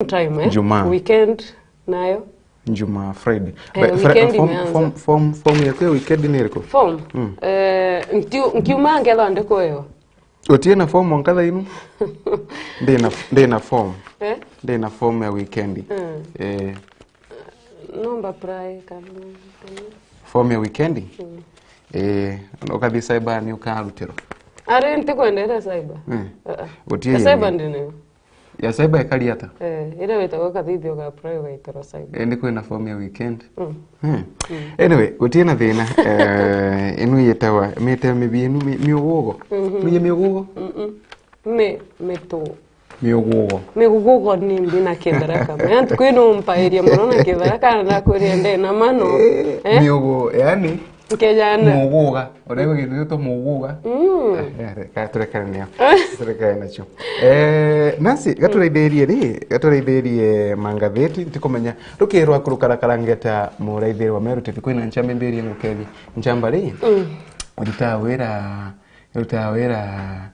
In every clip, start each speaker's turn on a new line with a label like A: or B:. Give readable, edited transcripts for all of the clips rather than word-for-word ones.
A: time
B: Juma.
A: Weekend nayo.
B: Juma Friday. Form yako weekend ni riko.
A: Form. Nkiuma ngelo ndeko yo.
B: Otiena form wankala inu? Ndena form. Ndena form ya weekend.
A: Nomba prai kama.
B: Form ya weekend? Okadhi cyber ni ukarutero.
A: Are ntikwendera cyber.
B: Otiena.
A: Cyber ndine.
B: Ya cyber ekali ata.
A: Ira wetagwo kathithio ga prai gaitoro cyber.
B: Ndi kwena form ya weekend. Anyway, otiena thina inu yetawa mete mibinu miugo. Miye miugo?
A: Meto.
B: Miugo
A: ni mbina kedaraka. Yantu kwino mpairia mona kedaraka na kuriende na mano.
B: Miugo yani
A: Kejana.
B: Muguga, orego gitu to muguga. Ka turekana nacho. Nansi gatureiderie mangatheti tikomenya rukirwa kurukarakangeta muraithiri wa Meru tikwina nchambe mbiri ngukethi nchamba ri. Utawera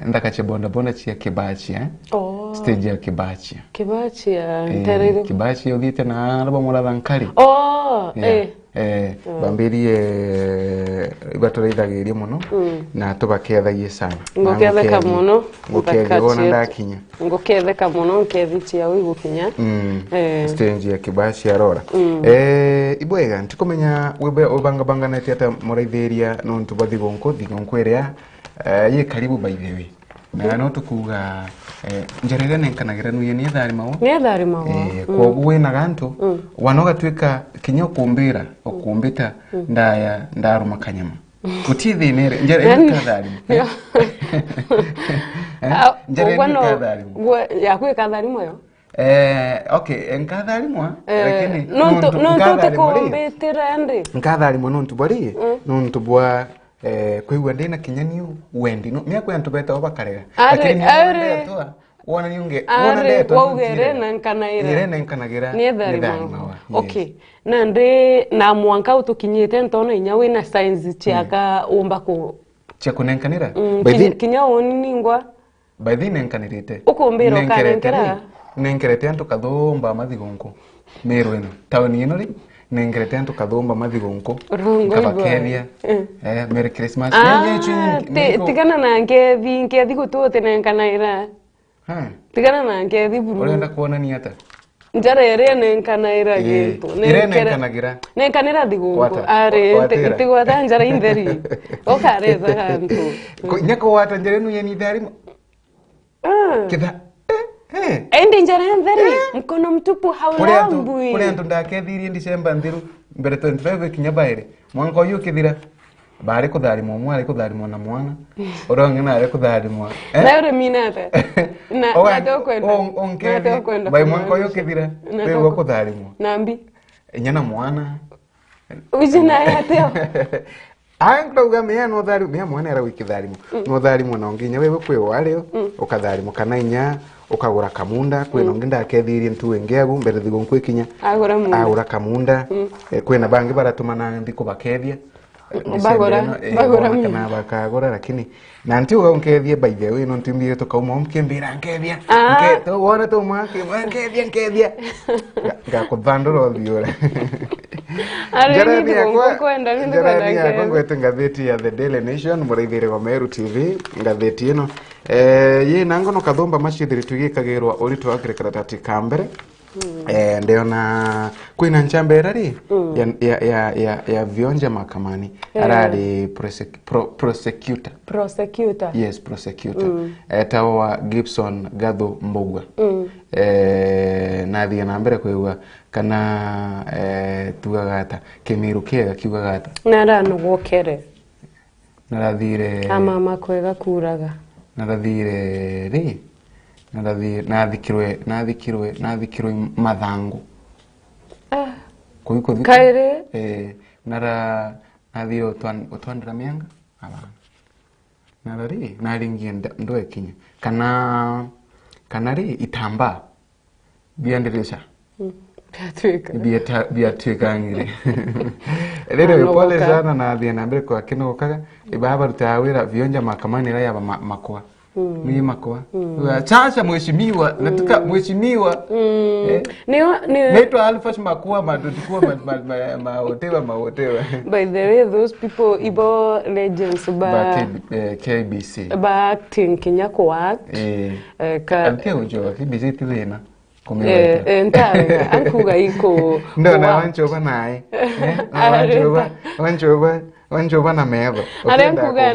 B: ndakache bonda chia Kibachi stage ya Kibachi.
A: Kibachi ntarire.
B: Kibachi uthite na araba murathanga nkari. Bambiri baturaithagiria muno na tubakethagie sana.
A: Ngoketheka muno
B: ngokethona ndakinya.
A: Ngoketheka muno nkethitia wigukinya.
B: Stage ya Kibachi arora. Ibwega ntikomenya webe obanga na tiata muraithiria no ntubathigonko thigonkwera ye karibu by the way. Na no tukuga njerere nenkanagira nuye ni thari mawo. Kwa wena ganto wanoga tweka kinya kumbira okumbita ndaruma kanyama. Utithi nere njerere kathari. Njerere kathari.
A: Ya kwe kathari moyo.
B: Okay, enkathari mwa lakini
A: no tukumbitira ndi.
B: Nkathari mwa no ntubari no ntubwa kwigwa ndina kinyaniu wendi no miako yantubeta obakarega lakini wona niunge wona ndeto
A: wogere
B: nankanagira
A: ni thari mawa. Okay, na ndi na mwanka utukinyite ntona inya wina science chiaka umba ko
B: chako nankanira
A: kinya woni ningwa
B: by the nankanirite
A: ukumbira kanenkera
B: nenkerete antu kathomba mathigonko Meru eno tawni ino ri nengerete antu kathomba mathigonko kabakethia Merry Christmas
A: tigana na ngethi gutote nenkanaira tigana na ngethi buru
B: urenda kuonania ata
A: njarere nenkanaira gitu nenkanira thigonko are tigwata njara inderi okareza hantu
B: nyako wata njare nu yeni thari kida
A: Endi njara ndhari mkono mtupu haulambui.
B: Kule antu ndakethirie December nthiru mbere 25 kinyabaire mwanka uyu kithira bari kuthari mwana mwana oronge na ari kuthari mwa
A: nayo minata na tokwenda
B: bai mwanka uyu kithira bewa kuthari mwa
A: nambi
B: nyana mwana
A: ujina yateo
B: Angauga mea no thari mea mwana era wikithari no thari mwana onginya wewe kwe wareo ukathari mukana inya ukagura kamunda kwena nginda akethirie ntu engeagu mbere thigonko ikinya agura kamunda kwena bangi baratumana ndi kubakethia
A: bagora
B: na bakagora lakini na nti ugankethie by the way no ntimbire tukauma mkembira nkethia nketo wona to mwake nkethia ngakuthandura thiora Jarani ngwete ngatheti ya The Daily Nation muraithire wa Meru TV ngatheti ino ye nango no kathomba mashithiri tugikagirwa uritu wa kirikatati kambere ndeona kwina nchambera ri ya vionja mahakamani arari prosecutor yes prosecutor tawa Gibson Gatho Mbogwa nathia na mbere kwigwa kana tugagata Kimiru kega kiugagata
A: nara nugokere
B: narathire
A: mama kwega kuraga
B: narathire ri nathikirwe mathangu kuiko
A: kaire
B: nara nathio twandira mianga abana narari naringie ndoe kinya kana ri itamba biandirisha biatwika ngire rero pole sana na thia na mbere kwa kino kaga ibaba rutawira vionja mahakamani ra ya makwa Mlima kwa. Chacha mheshimiwa, nataka mheshimiwa.
A: Naitwa
B: Alpha Makua madotukua maotewa.
A: By the way, those people Ibo legends ba
B: KBC.
A: Ba acting Kenya kwa
B: Altea ujo KBC tilena.
A: Entare ankuga iko
B: ndo na wanchoba naye wanchoba na mebo
A: arenkuga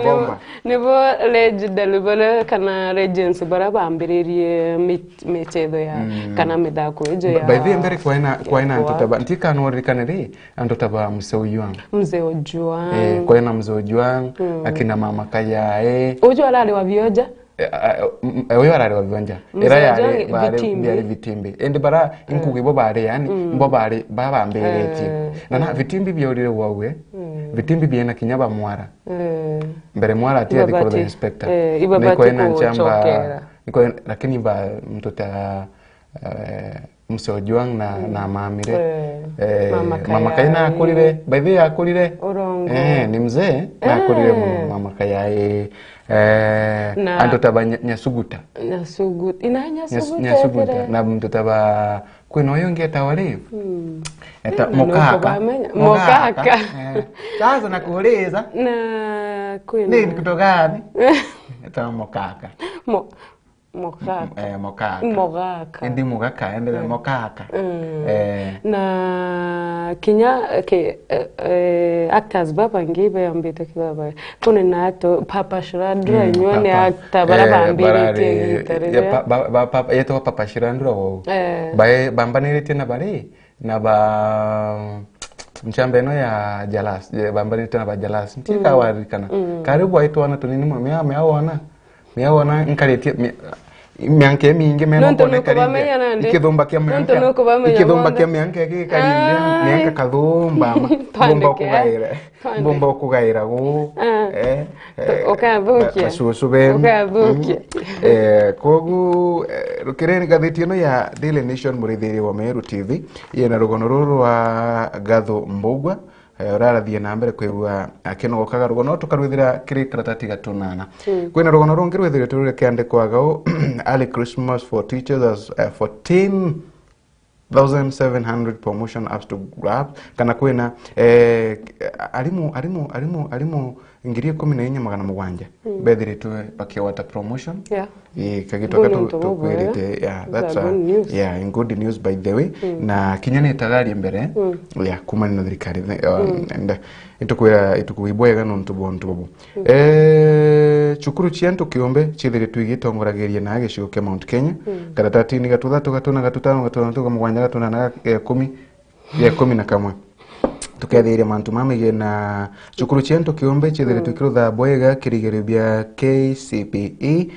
A: nebo legend libala kana legends bara bambererie mechedo ya kana medako ejo ya
B: by the mbere kwa ina antotaba ntika nori kanere antotaba mzee Ojuang kwa ina mzee Ojuang akina mama Kayae
A: ojo alale wa vioja
B: oyo arare wabonja era yare bare vitimbi ende bara inkuge bo bare yani bo bare baba mbeleti na vitimbi byorire wawe vitimbi biena kinyaba mwara mbere mwara atia dikoro the inspector niko ina nchamba niko lakini ba mtota Mzee Ojuang na mamire mama Kaina akulire by the akulire ni mzee na akulire mama Kayae ando taba Nyasuguta Nyasuguta na mtu taba kweno yonge tawale eta mokaka sasa nakuuliza
A: na kweno
B: nini kutogani eta mokaka
A: Mogaka.
B: Endi mogaka, endi mokaka.
A: Na Kenya actors baba ngibe ambita kibaba. Kuna na to Papa Shirandra nyone actor bara ambire tie
B: papa yeto Papa Shirandra wo. Bae bambanirite na bare na ba mchambeno ya Jalas, bambanirite na ba Jalas. Ntika warikana. Karibu aitu wana tunini meawana nkarete mianke mingi meno kone karinde ikidhumba kia mianke karinde mianka kadhumba bomba kugaira go
A: okabukia
B: basubebe kogu rukireni gathitino ya Daily Nation murithiri wa Meru TV yena rugono ruru wa Gatho Mbugwa rarathie na mbere kwigua akino gokaga rugono tukarwithira kiri karatati gatunana kwina rugono rungi rwithire turure kiande kwagao early Christmas for teachers as 14,700 promotion apps to grab kana kwina alimu ngiri 14,700 bethire tu bakia water promotion kagitoka tukwirite that's good news by the way na kinyane tagari mbere kumani na thirikari and itukuibwega no ntubontubu chukuru chianto kiombe chithire tuigitongorageria na gicigo kia Mount Kenya karatatini gatuthatu gatuna gatutano gatuna mugwanja gatuna na 10 na kamwe tukethire mantu mamige na chukuru chianto kiombe chithire tukirutha bwega kirigero bia KCPE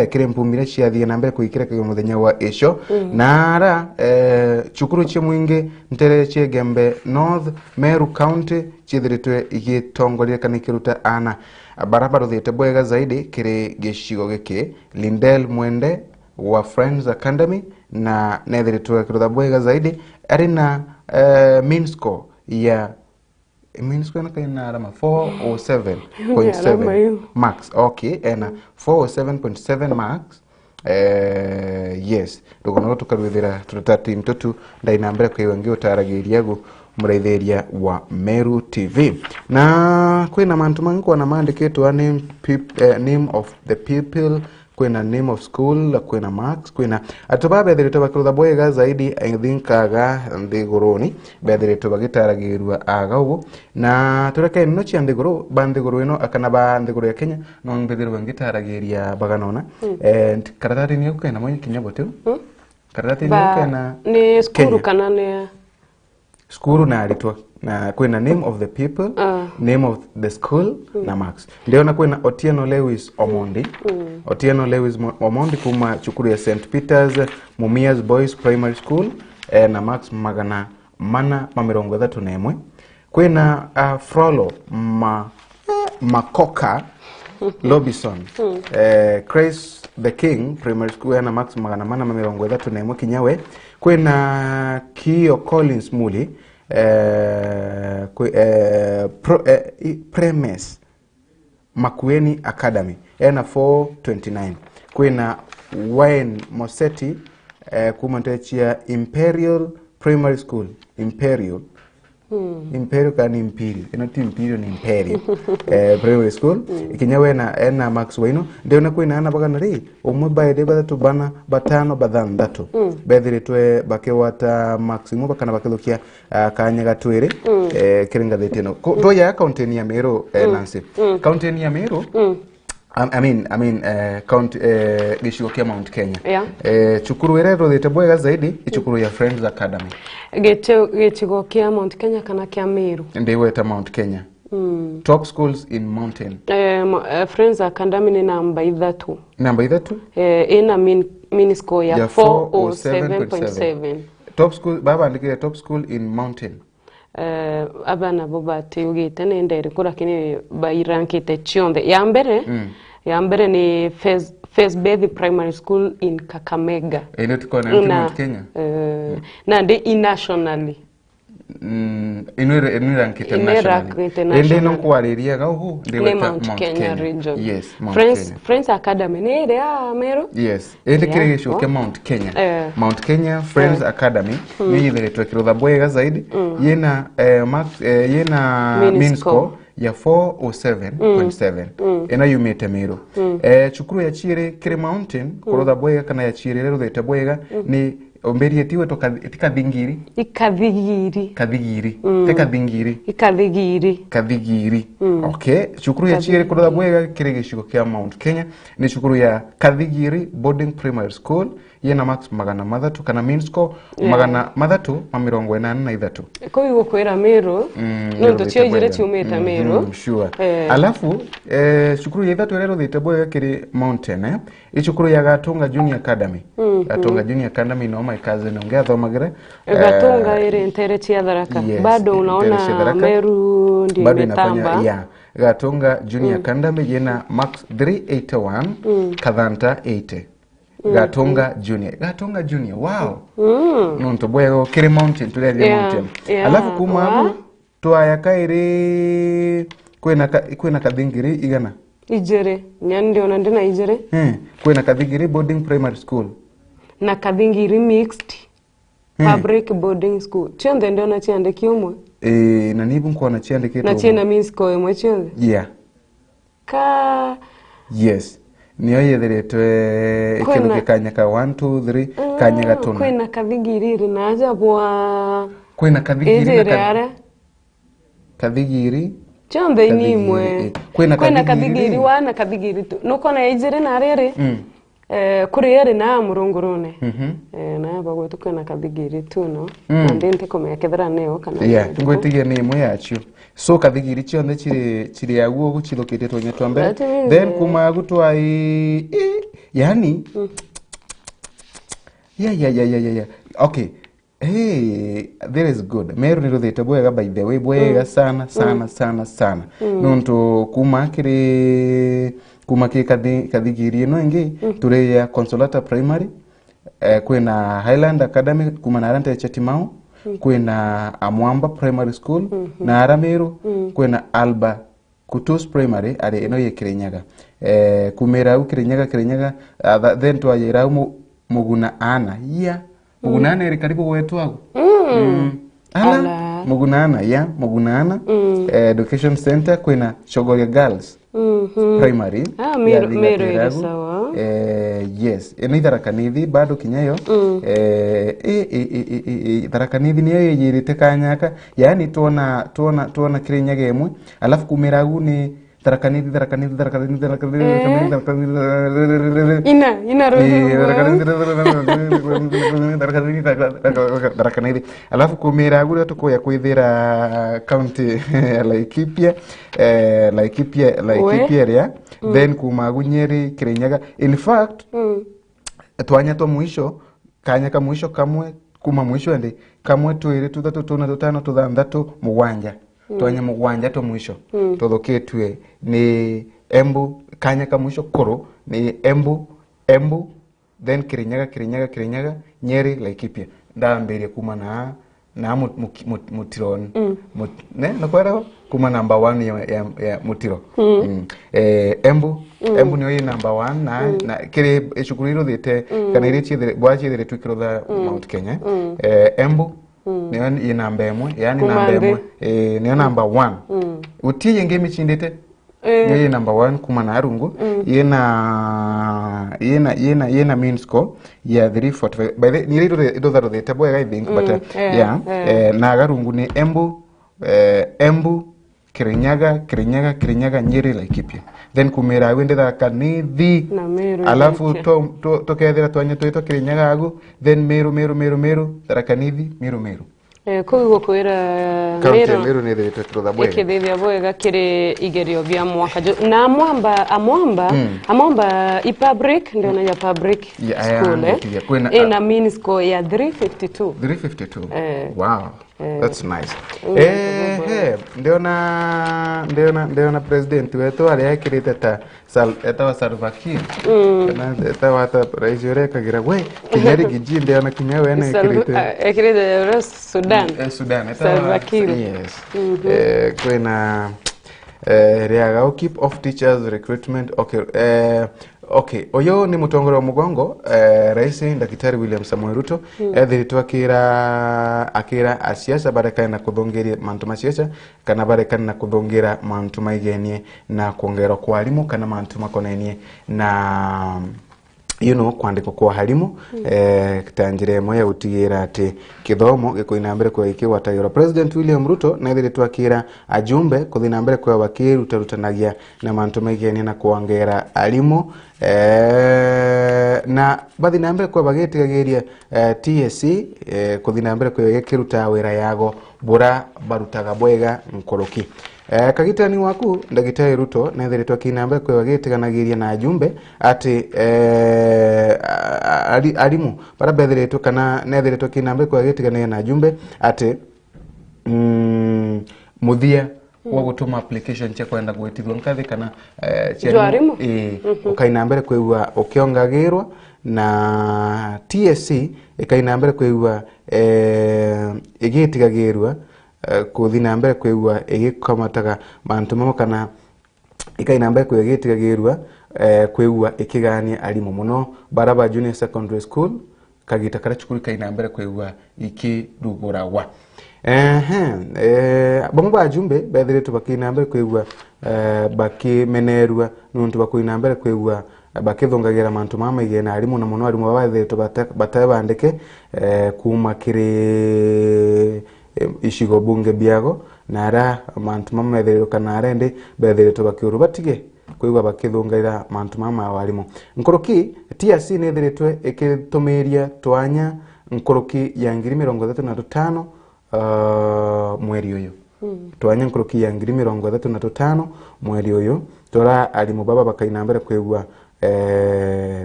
B: kire mpumire ciathie na mbere kuikira kigo muthenya wa icio nara chukuru cie mwingi ntere cie Gembe North Meru County chithire twe igitongoria kana kiruta ana barabara thite bwega zaidi kire gicigo giki Lindel Mwende wa Friends Academy na nethire twe kirutha bwega zaidi arina mean score ya mean score na kana alama 407.7 max and 407.7 max yes rugono tukarwithira tutati mtutu ndaina mbere kwa iwangi utaragiria go muraithĩria wa Meru TV na kwina mantu mangu na mandikitwa name of the people kwina name of school kwina marks kwina atubabe thirito bakirutha bwega zaidi I think aga ndiguruni bethirito bagitaragirwa aga ugo na tureke no cia ndiguru bandiguru ino akana ba ndiguru ya Kenya no mbethirwa bangitaragiria baganona karatati ni ukena mwenye kinyabote karatati ni ukena
A: ni skuru kana ne
B: skuru na alitwa na kwina name of the people name of the school na marks ndio na kwina Otieno Lewis Omondi Otieno Lewis Omondi kuma chukuru ya St Peter's Mumias Boys Primary School na marks magana mana mamirongo 31 kwina Frolo Makoka Lobison Chris the King Primary School na marks magana mana mamirongo 31 kinyawe kwina Kio Collins Muli Premise Makueni Academy ena 429 kwina Wayne Moseti kuma ntechia Imperial Primary School. Imperial kan Imperial ino ti Imperial ni Imperial Primary School ikinyawe ena Max Waino ndio na kwina ana bagana ri umwe baide batatu bana batano bathandatu bethiritwe bakewata maximum bakana bakelukia kanya gatwire kiringa thitino to ya county ya Meru Nancy county ya Meru I mean gishigo kia Mount Kenya. Chukuru erero thete bwega zaidi ichukuru ya Friends Academy.
A: Gishigo kia Mount Kenya kana kia Meru.
B: Ndiwe ta Mount Kenya. Top schools in mountain.
A: Friends Academy ni namba 3.
B: Namba 3?
A: Ina mini score ya 407.7.
B: Top school baba andikira top school in mountain.
A: Abana bobate ugite nendere kurakini bayirankite chionde ya mbere ni First Baby Primary School in Kakamega
B: ene tukona Mount Kenya
A: na ndi nationally
B: inu rankite nationally ende no kwariria gahu ndi
A: Mount Kenya region.
B: Yes,
A: Friends Academy ni ere Meru.
B: Yes, ende kiregesho ke Mount Kenya. Mount Kenya Friends Academy ni yire twekirotha bwega zaidi yena yena mean score ya 407.7 ena yumete Meru. Chukuru ya chire kire mountain kurotha bwega kana ya chire rero thete bwega ni omberi etiwe to kadhingiri kadhingiri okay chukuru ya chire kurotha bwega kire gishigo kia Mount Kenya ni chukuru ya Kadhingiri Boarding Primary School yena max magana mathatu kana mean score magana mathatu mamirongo enana na ithatu
A: ko igo kwera Meru no to cio jire ciumeta Meru
B: sure alafu chukuru ya ithatu rero thete bwega kire mountain ichukuru ya Gatunga Junior Academy Gatunga Junior Academy no my cousin ongea thomagire
A: Gatunga ire ntere cia Tharaka bado unaona Meru ndio
B: bado
A: imetamba
B: inafanya Gatunga Junior Academy yena max 381 Kadhanta 80 Gatunga Junior wow nonto bwego kire mountain tuli mountain alafu kuma twaya kaire kwena Kadhingiri igana
A: ijere nyandi ona ndina ijere
B: kwena Kadhingiri Boarding Primary School
A: na Kadhingiri Mixed Public Boarding School chonde ndio na chiande kiumwe
B: na nibu nko na chiande keto
A: na chena means ko emwe chonde
B: yes niyo yethiretwe ikiruke kanya ka 1 2 3 kanya gatona
A: kwena Kadhingiri ri na aja bwa
B: kwena Kadhingiri
A: chonde ni imwe kwena Kadhingiri wana Kadhingiri tu nuko na ijire na rere kuri yere na murungurune na bagwe tukana Kadhingiri tu no ndente komya kethera neo kana
B: ngwetigia ni imwe yacho so Kadhingiri chionde chiri yaguo guchilokete tonya twambe then kuma gutwai yani yeah okay there is good Meru ni ruthete bwega by the way bwega sana nonto kuma Kadhingiri no ingi ture ya Consolata Primary kwena Highland Academy kuma narante Chetimau kwena Amwamba Primary School na Arameru kwena Alba Kutus Primary ari eno ye Kirinyaga kumera Kirinyaga then twayera Muguna Ana Muguna Ana eri karibu wetu ago Muguna Ana Education Center kwena Chogoria Girls Primary
A: Meru sawa
B: yes eni Tharakanithi bado kinyayo Tharakanithi niyo yirite kanyaka yani tuona Kirinyaga emwe alafu kumera gu ni Tharakanithi alafu kumera gu tukoya kwithira county Laikipia area then kuma Nyeri Kirinyaga in fact twanya to mwisho kanya ka mwisho kamwe kuma mwisho ende kamwe twire tuthatu tuna tutano tuthandatu mugwanja twanya mugwanja to mwisho tuthoketwe ni Embu kanya ka mwisho koro ni Embu then Kirinyaga Nyeri Laikipia ndambere kuma na mutiron ne nakwara kuma number 1 ya mutiro embu niyo yi number 1 na kire eshukuru thete kana ire chithire bwachi thire twikiro tha Mount Kenya embu niyo yi number 1 yani number 1 niyo number 1 uti yenge michindete niyo yi number 1 kuma na arungu yena mean score ya 345 by the ni ndo tharo thete boy I think but na garungu ni embu Kirinyaga Nyeri Laikipia then kumera wende da kanithi
A: na Meru
B: alafu to kethira twanya twito Kirinyaga agu then Meru rakanithi Meru
A: kugo kwira
B: Meru ni thete tutha bwega
A: ikithithia bwega kiri igerio bia mwaka na amwamba i public ndio na ya public school na mean score ya 352
B: wow that's nice ndio na president wetu ali yakirite ta Salva Kiir na ta rais yore kagira we kinyari giji ndio na kinyawe na
A: yakirite Sudan
B: Salva Kiir yes kwena reaga keep off teachers recruitment okay oyo ni mutongoro wa mugongo rais Daktari William Samoei Ruto ethiritwe akira asiasa baraka na kuthongeria mantu masiasa kana baraka na kuthongira mantu maigenie na kuongera kwa alimu kana mantu makonenie na kwandiko kwa halimu kitanjire moya utigira ati kithomo gikoina mbere kwa ikiwatagira President William Ruto na ithiritwe akira ajumbe kuthina mbere kwa bakirutanagia na mantu maigenie na kuongera alimu na bathi na mbere kwa bagetigagiria TSC kuthina mbere kwa gikiruta wira yago bura barutaga bwega nkoroki kagitani waku Daktari Ruto na ithiritwe akina mbere kwa bagetiganagiria na ajumbe ati alimu bara bethiritwe kana na ithiritwe akina mbere kwa bagetiganagiria na ajumbe ati muthia wa gutuma application cha kwenda gwetithwa nkathi kana
A: jwarimu
B: ukaina mbere kwewa ukiongagirwa na TSC ikaina mbere kwewa igitigagirwa kuthina mbere kwewa igikamataga mantu mamwe kana ikaina mbere kwewa igitigagirwa kwewa ikigania alimu muno baraba junior secondary school kagita kara chukuru kaina mbere kwewa ikirugurawa bamwe bajumbe bethiritwe bakina mbere kwewa bakimenerwa nuntu bakuina mbere kwewa bakithongagira mantu mamaige na alimu na muno alimu bathiritwe batabandike kuma kiri ishigo bunge biago na ara mantu mamethirwo kana arende bethiritwe bakiuru batige kwewa bakithongagira mantu mama walimu nkoroki TSC ne thiritwe ikitumiria twanya nkoroki ya 2035 mweri uyu twanya nkoroki ya 2035 mweri uyu tora alimu baba bakaina mbere kwegwa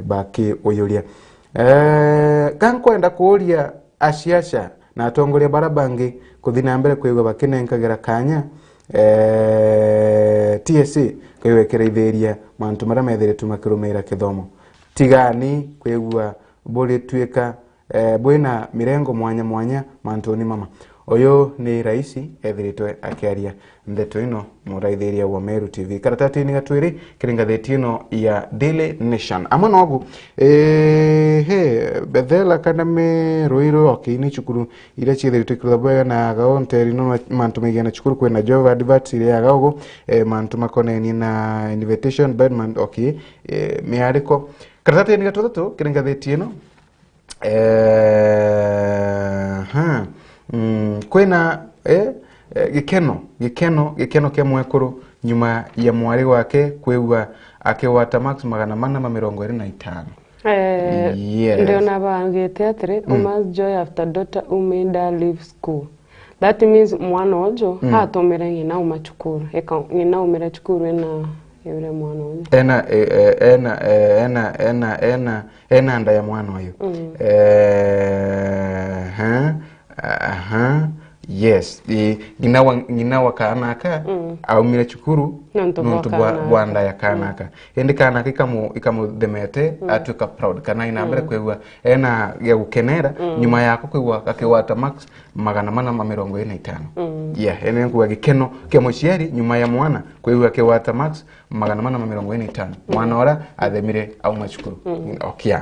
B: baki uyuria kankwenda kuuria asiasha na atongoria barabangi kuthina mbere kwegwa bakinenkagira kanya TSC kwewekera itheria mantu mara methiritwe makirumira kithomo tigani kwegwa buri twika bwina mirengo mwanya mantoni mama oyo ni raisi ethiritwe akiaria ndeto ino muraithiria wa Meru TV karatati ni gatwiri kiringa thetino ya Daily Nation amwe nogu bethela kana me roiro okini chukuru ile chithiritwe kirabaya na gaonteri no mantu megena chukuru kwena job advert ile ya gago mantu makoneni na invitation bedman okay miariko karatati ni gatoto kiringa thetino kwena gikeno kya mwekuru nyuma ya mwari wake kwewa akiwata max 425
A: ndio na bangete atri umas joy after daughter umenda leave school that means mwana ojo hatomera ngina umachukuru ngina umera chukuru na yule mwana ojo ena anda ya mwana oyo
B: Yes, ngina wa kanaka au mire chukuru nuntu bwanda ya kanaka indi kanaka ikamu demete atuka proud kana inambere kwegwa ena ya gukenera nyuma yako kwegwa akiwata max 445 yeah ene kuwa gikeno ke muciari nyuma ya mwana kwegwa akiwata max 445 mwana ora athemire au machukuru okay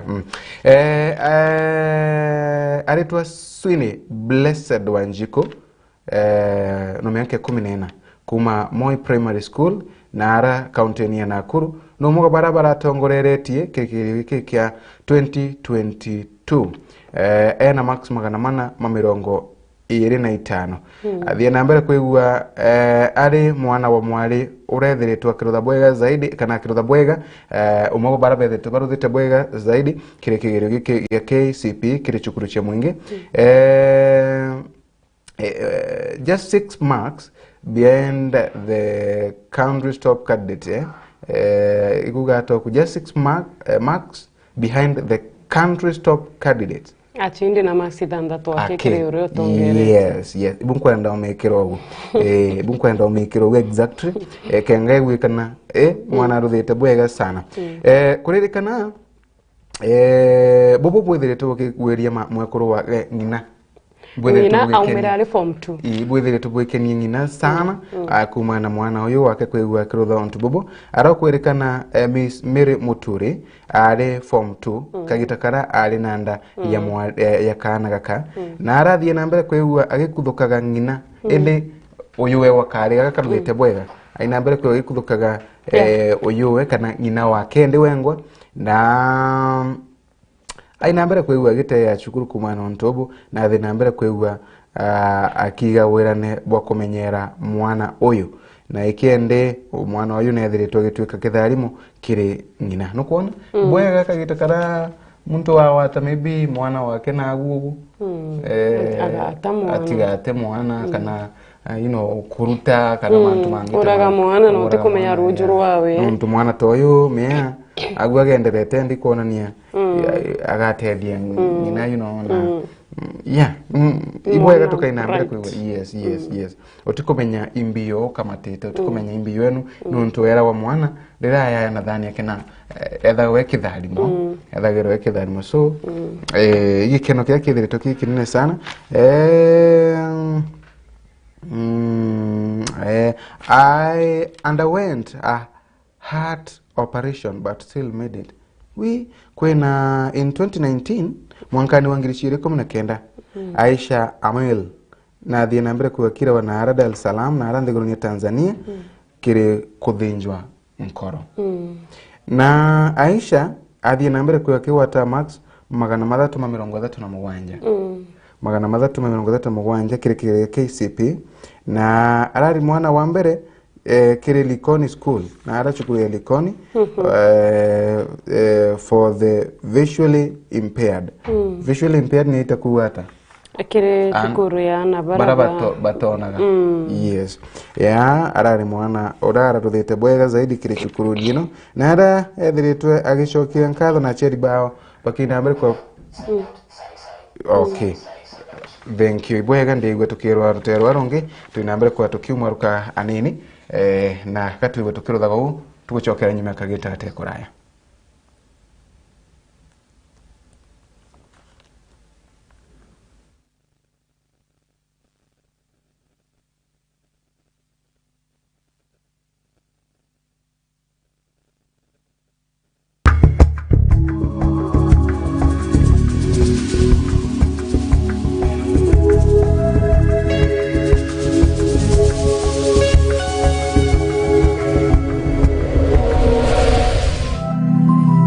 B: aritwa Swini Blessed Wanjiko no miaka 14 kuma Moi Primary School nara county ya Nakuru no muga barabara tongoreretie keke kya 2022 ena max 425 athie na mbere kwigua ari mwana wa mwari urethiritwa kirutha bwega zaidi kana kirutha bwega umogo barabethe baruthite bwega zaidi kire kigerio giki ya KCP kire chukuru cha mwingi just 6 marks behind the country's top candidate iguga to just 6 marks behind the country's top candidate
A: achindi na masithanda to akikire uri otongere
B: yes bunkwenda omekiro bunkwenda omekiro exactly kenga gwikana mwana ruthite bwega sana kuririkana bobo bwethirete ukigweria mwekuru wa ngina
A: ngina aumirari form 2
B: bwethirete bwekenie ngina sana akuma na mwana uyu wake kwigwa kirutha ontu bobo arakwerekana Miss Meru Muturi ari form 2 kagitakara ari nanda ya kana gaka na arathie na mbere kwigwa agikuthukaga ngina indi uyu we wakari gakaruthite bwega aina mbere kwigwa agikuthukaga uyu we kana ngina wake ndi wengwa na aina mbere kwigwa gite ya chukuru kumana ontobo na thina mbere kwigwa akiga wirane bwa kumenyera mwana uyu na ikende mwana uyu nethiritwe gitwika kitharimo kiri ngina no kuona bwega kagitakara muntu wawata maybe mwana wake na gugu atigate mwana kana kuruta kana mantu mangi
A: uraga mwana no tikumenya rujuru wawe
B: muntu mwana toyo mea agwagenderete ndi kuonania agatedia ngina na ibwega tukainambira kwigwa yes otikumenya imbio kama tete otikumenya imbio enu nuntu era wa mwana riraya na thani yake na ethawe kitharimo ethagirwe kitharimo so gikeno kia kithirito kinene sana I underwent a heart operation but still made it. Kwena in 2019 mwankani wa 2019 Aisha Amel na thie nambere kuwakira wa Nara Dar es Salaam na arande gurunia Tanzania kire kuthinjwa nkoro na Aisha athie nambere kuwakiwa ta max 337 337 kire KCP na arari mwana wa mbere kire Likoni School na arachukulia Likoni for the visually impaired. Visually impaired ni itakuwa hata
A: kire chukuru ya na barabara
B: batonaga yes arari mwana orara ruthite bwega zaidi kire chukuru dino na ara ethiritwe agicokia nkatho na cheri bao bakina mbere kwa okay thank you bwega ndigwe tukirwa ruterwa rongi twinambere kwa tukiumwaruka anini na katwiwe tukiruthaga u tugucokera nyuma kagita ate kuraya